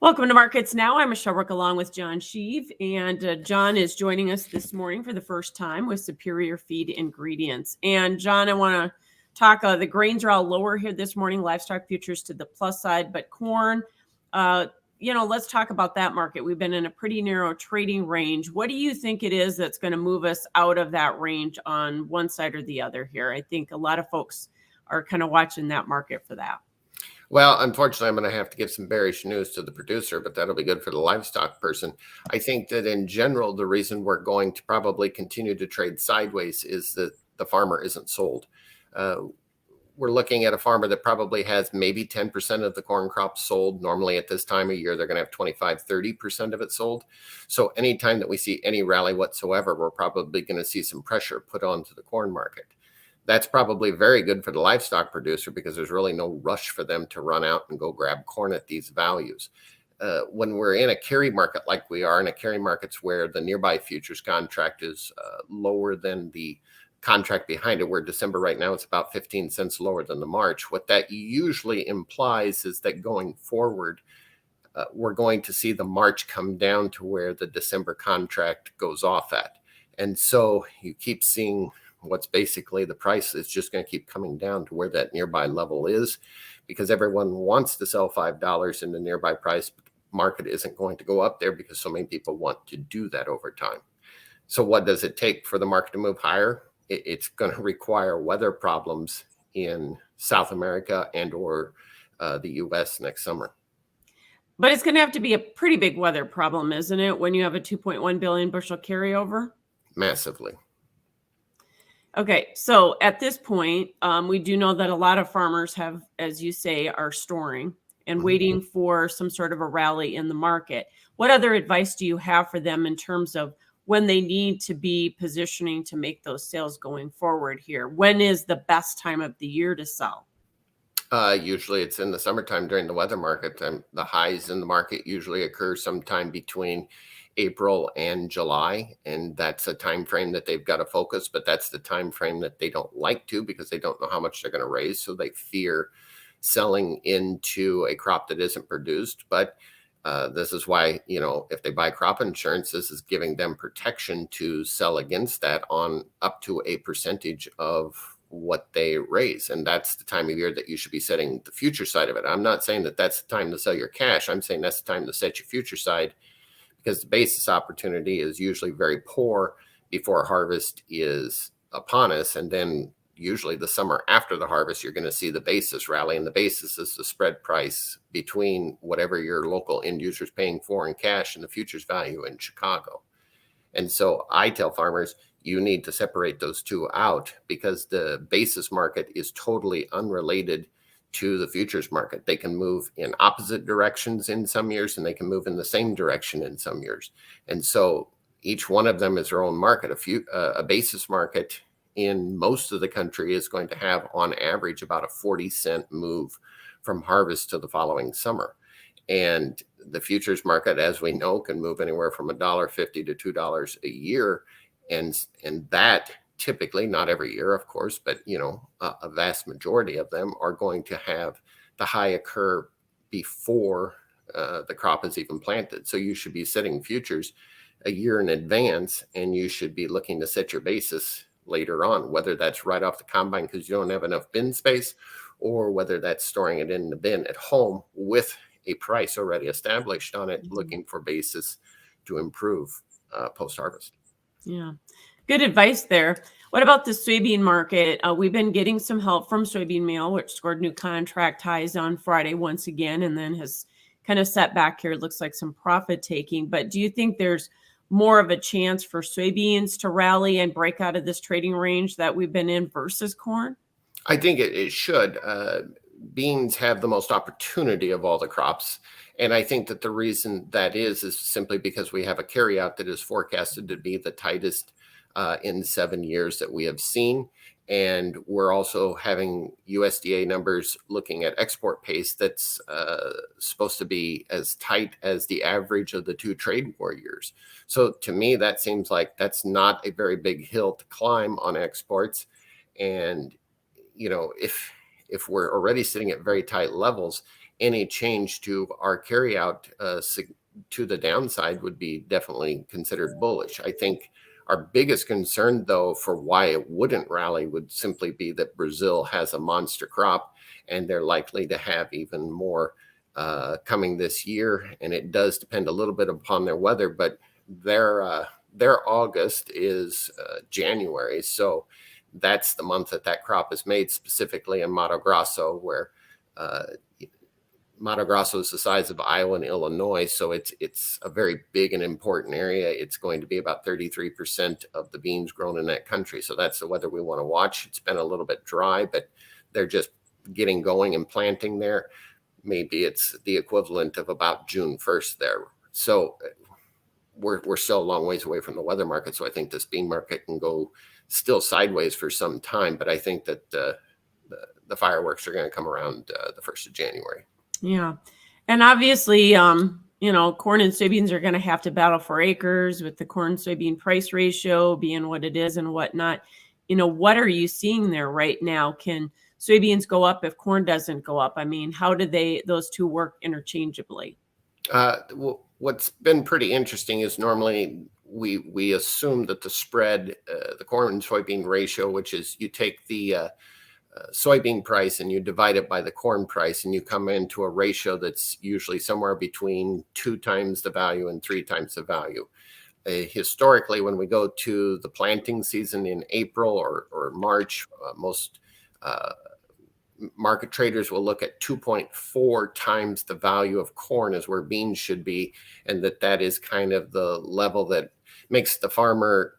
Welcome to Markets Now. I'm Michelle Rook along with Jon Scheve, and Jon is joining us this morning for the first time with Superior Feed Ingredients. And Jon, I want to talk, the grains are all lower here this morning, livestock futures to the plus side, but corn, let's talk about that market. We've been in a pretty narrow trading range. What do you think it is that's going to move us out of that range on one side or the other here? I think a lot of folks are kind of watching that market for that. Well, unfortunately, I'm going to have to give some bearish news to the producer, but that'll be good for the livestock person. I think that in general, the reason we're going to probably continue to trade sideways is that the farmer isn't sold. We're looking at a farmer that probably has maybe 10% of the corn crop sold. Normally at this time of year, they're going to have 25, 30% of it sold. So anytime that we see any rally whatsoever, we're probably going to see some pressure put onto the corn market. That's probably very good for the livestock producer because there's really no rush for them to run out and go grab corn at these values. When we're in a carry market like we are, in a carry markets where the nearby futures contract is lower than the contract behind it, where December right now it's about 15 cents lower than the March, what that usually implies is that going forward, we're going to see the March come down to where the December contract goes off at. And so you keep seeing what's basically the price is just going to keep coming down to where that nearby level is, because everyone wants to sell $5 in the nearby price, but the market isn't going to go up there because so many people want to do that over time. So what does it take for the market to move higher? It's going to require weather problems in South America and or the US next summer. But it's going to have to be a pretty big weather problem, isn't it, when you have a 2.1 billion bushel carryover? Massively. Okay, so at this point, we do know that a lot of farmers have, as you say, are storing and waiting for some sort of a rally in the market. What other advice do you have for them in terms of when they need to be positioning to make those sales going forward here? When is the best time of the year to sell? Usually it's in the summertime during the weather market. The highs in the market usually occur sometime between April and July, and that's a time frame that they've got to focus, but that's the time frame that they don't like to because they don't know how much they're going to raise, so they fear selling into a crop that isn't produced. But this is why, if they buy crop insurance, this is giving them protection to sell against that on up to a percentage of what they raise. And that's the time of year that you should be setting the future side of it. I'm not saying that that's the time to sell your cash. I'm saying that's the time to set your future side, because the basis opportunity is usually very poor before harvest is upon us. And then usually the summer after the harvest, you're going to see the basis rally. And the basis is the spread price between whatever your local end user is paying for in cash and the futures value in Chicago. And so I tell farmers, you need to separate those two out, because the basis market is totally unrelated to the futures market. They can move in opposite directions in some years, and they can move in the same direction in some years. And so each one of them is their own market. A basis market in most of the country is going to have on average about a 40-cent move from harvest to the following summer. And the futures market, as we know, can move anywhere from $1.50 to $2 a year. And that typically, not every year, of course, but a vast majority of them are going to have the high occur before the crop is even planted. So you should be setting futures a year in advance, and you should be looking to set your basis later on, whether that's right off the combine because you don't have enough bin space, or whether that's storing it in the bin at home with a price already established on it, looking for basis to improve post-harvest. Yeah. Good advice there. What about the soybean market? We've been getting some help from soybean meal, which scored new contract highs on Friday once again, and then has kind of set back here. It looks like some profit taking. But do you think there's more of a chance for soybeans to rally and break out of this trading range that we've been in versus corn? I think it should. Beans have the most opportunity of all the crops. And I think that the reason that is simply because we have a carryout that is forecasted to be the tightest in 7 years that we have seen. And we're also having USDA numbers looking at export pace that's supposed to be as tight as the average of the two trade war years. So to me, that seems like that's not a very big hill to climb on exports. And, if we're already sitting at very tight levels any change to our carryout to the downside would be definitely considered bullish. I think our biggest concern, though, for why it wouldn't rally would simply be that Brazil has a monster crop, and they're likely to have even more coming this year. And it does depend a little bit upon their weather, but their August is January, so that's the month that crop is made, specifically in Mato Grosso, where Mato Grosso is the size of Iowa and Illinois, so it's a very big and important area. It's going to be about 33% of the beans grown in that country. So that's the weather we want to watch. It's been a little bit dry, but they're just getting going and planting there. Maybe it's the equivalent of about June 1st there. So we're still a long ways away from the weather market. So I think this bean market can go still sideways for some time, but I think that the fireworks are going to come around the 1st of January. Yeah. And obviously, corn and soybeans are going to have to battle for acres with the corn soybean price ratio being what it is and whatnot. What are you seeing there right now? Can soybeans go up if corn doesn't go up? I mean, how do those two work interchangeably? Well, what's been pretty interesting is normally we assume that the spread, the corn and soybean ratio, which is you take the soybean price and you divide it by the corn price, and you come into a ratio that's usually somewhere between 2 times the value and 3 times the value. Historically, when we go to the planting season in April or March, most market traders will look at 2.4 times the value of corn is where beans should be, and that is kind of the level that makes the farmer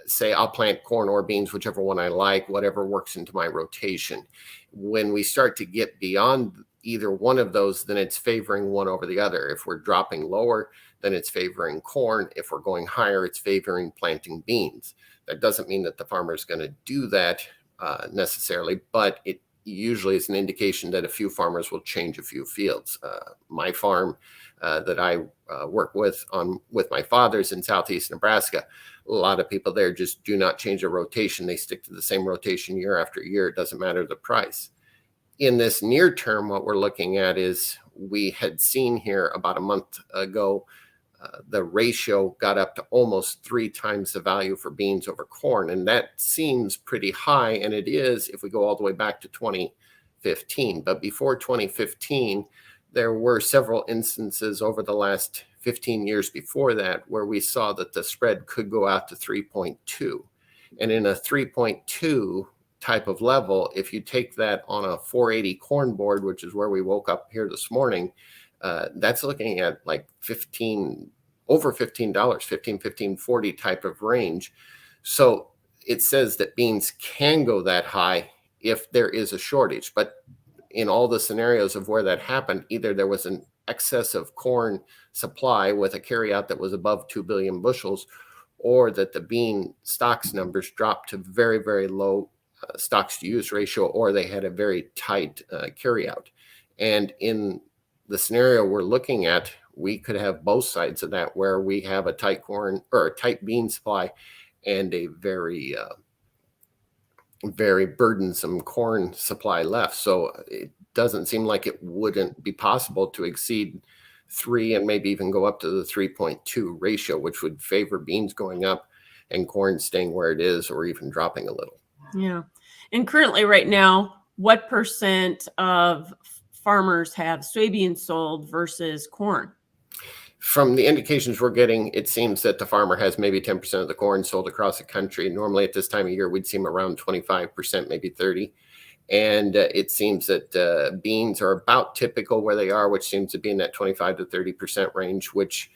say, I'll plant corn or beans, whichever one I like, whatever works into my rotation. When we start to get beyond either one of those, then it's favoring one over the other. If we're dropping lower, then it's favoring corn. If we're going higher, it's favoring planting beans. That doesn't mean that the farmer is going to do that necessarily, but it usually is an indication that a few farmers will change a few fields. My farm that I work with my father's in southeast Nebraska, a lot of people there just do not change their rotation. They stick to the same rotation year after year. It doesn't matter the price. In this near term, what we're looking at is we had seen here about a month ago, the ratio got up to almost 3 times the value for beans over corn. And that seems pretty high. And it is if we go all the way back to 2015. But before 2015, there were several instances over the last 15 years before that where we saw that the spread could go out to 3.2. And in a 3.2 type of level, if you take that on a 480 corn board, which is where we woke up here this morning, that's looking at like over $15, $15.40 type of range. So it says that beans can go that high if there is a shortage. But in all the scenarios of where that happened, either there was an excess of corn supply with a carryout that was above 2 billion bushels, or that the bean stocks numbers dropped to very, very low stocks to use ratio, or they had a very tight carryout. And in the scenario we're looking at, we could have both sides of that, where we have a tight corn or a tight bean supply and a very very burdensome corn supply left. So it doesn't seem like it wouldn't be possible to exceed 3 and maybe even go up to the 3.2 ratio, which would favor beans going up and corn staying where it is or even dropping a little. Yeah. And currently right now, what % of farmers have soybeans sold versus corn? From the indications we're getting, it seems that the farmer has maybe 10% of the corn sold across the country. Normally at this time of year, we'd see them around 25%, maybe 30%. And it seems that beans are about typical where they are, which seems to be in that 25 to 30% range, which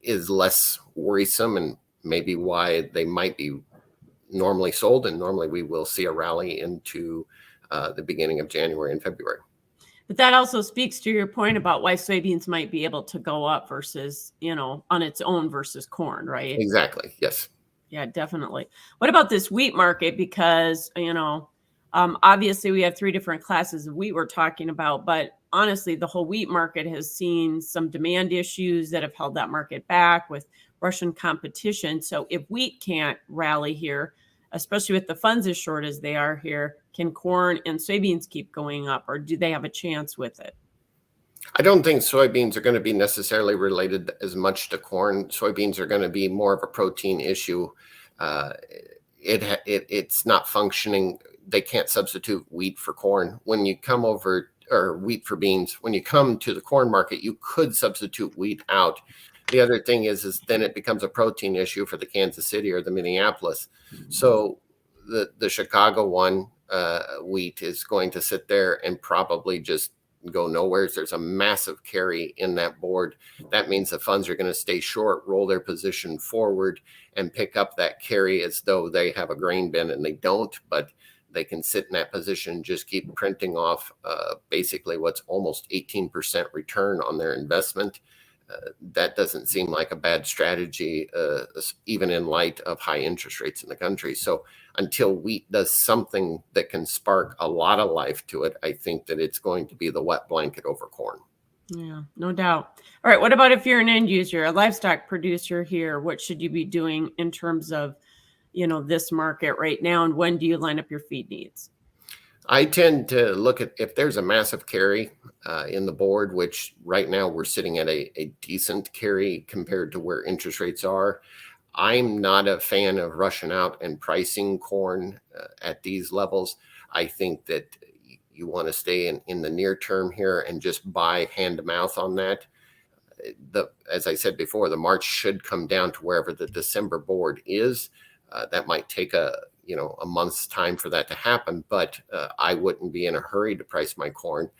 is less worrisome and maybe why they might be normally sold. And normally we will see a rally into the beginning of January and February. But that also speaks to your point about why soybeans might be able to go up versus, on its own versus corn, right? Exactly. Yes. Yeah, definitely. What about this wheat market? Because, obviously we have 3 different classes of wheat we're talking about, but honestly, the whole wheat market has seen some demand issues that have held that market back with Russian competition. So if wheat can't rally here, especially with the funds as short as they are here, can corn and soybeans keep going up, or do they have a chance with it? I don't think soybeans are going to be necessarily related as much to corn. Soybeans are going to be more of a protein issue. Uh, it's not functioning. They can't substitute wheat for corn. When you come over, or wheat for beans, when you come to the corn market, you could substitute wheat out. The other thing is then it becomes a protein issue for the Kansas City or the Minneapolis. So the Chicago one, wheat is going to sit there and probably just go nowhere. There's a massive carry in that board. That means the funds are going to stay short, roll their position forward, and pick up that carry as though they have a grain bin, and they don't, but they can sit in that position and just keep printing off basically what's almost 18% return on their investment. That doesn't seem like a bad strategy, even in light of high interest rates in the country. So until wheat does something that can spark a lot of life to it, I think that it's going to be the wet blanket over corn. Yeah, no doubt. All right. What about if you're an end user, a livestock producer here? What should you be doing in terms of, this market right now? And when do you line up your feed needs? I tend to look at if there's a massive carry in the board, which right now we're sitting at a decent carry compared to where interest rates are. I'm not a fan of rushing out and pricing corn at these levels. I think that you want to stay in the near term here and just buy hand to mouth on that. As I said before, the March should come down to wherever the December board is. That might take a month's time for that to happen, but I wouldn't be in a hurry to price my corn.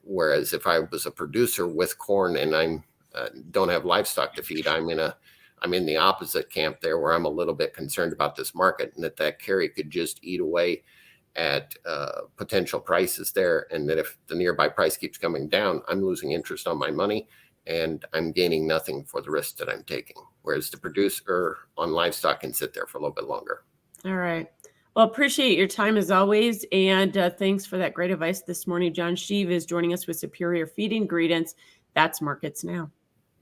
Whereas if I was a producer with corn and I'm don't have livestock to feed, I'm in the opposite camp there, where I'm a little bit concerned about this market and that carry could just eat away at potential prices there, and that if the nearby price keeps coming down, I'm losing interest on my money and I'm gaining nothing for the risk that I'm taking. Whereas the producer on livestock can sit there for a little bit longer. All right. Well, appreciate your time as always. And thanks for that great advice this morning. Jon Scheve is joining us with Superior Feed Ingredients. That's Markets Now.